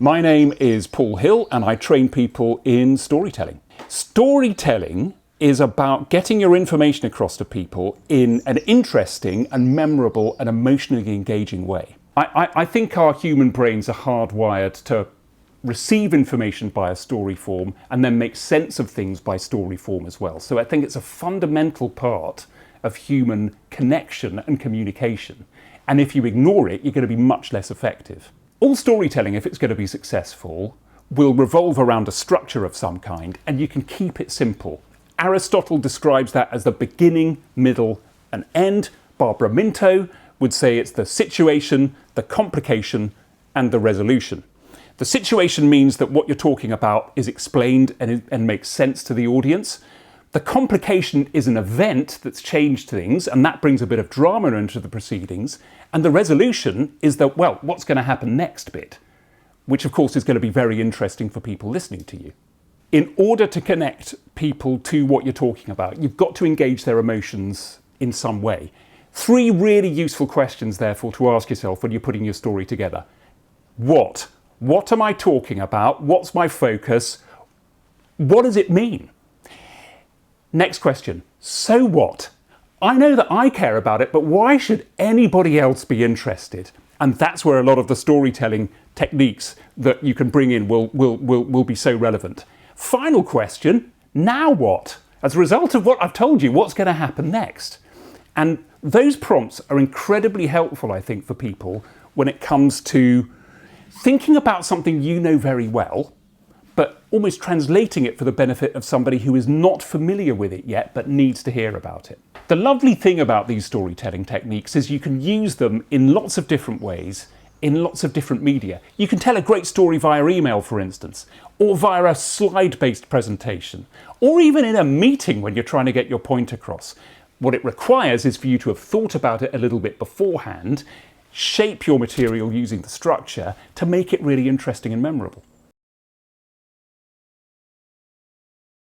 My name is Paul Hill and I train people in storytelling. Storytelling is about getting your information across to people in an interesting and memorable and emotionally engaging way. I think our human brains are hardwired to receive information by a story form and then make sense of things by story form as well. So I think it's a fundamental part of human connection and communication. And if you ignore it, you're going to be much less effective. All storytelling, if it's going to be successful, will revolve around a structure of some kind, and you can keep it simple. Aristotle describes that as the beginning, middle, and end. Barbara Minto would say it's the situation, the complication, and the resolution. The situation means that what you're talking about is explained and makes sense to the audience. The complication is an event that's changed things, and that brings a bit of drama into the proceedings. And the resolution is that, well, what's going to happen next bit, which of course is going to be very interesting for people listening to you. In order to connect people to what you're talking about, you've got to engage their emotions in some way. 3 really useful questions, therefore, to ask yourself when you're putting your story together. What? What am I talking about? What's my focus? What does it mean? Next question, so what? I know that I care about it, but why should anybody else be interested? And that's where a lot of the storytelling techniques that you can bring in will be so relevant. Final question, now what? As a result of what I've told you, what's going to happen next? And those prompts are incredibly helpful, I think, for people when it comes to thinking about something you know very well, but almost translating it for the benefit of somebody who is not familiar with it yet, but needs to hear about it. The lovely thing about these storytelling techniques is you can use them in lots of different ways, in lots of different media. You can tell a great story via email, for instance, or via a slide-based presentation, or even in a meeting when you're trying to get your point across. What it requires is for you to have thought about it a little bit beforehand, shape your material using the structure to make it really interesting and memorable.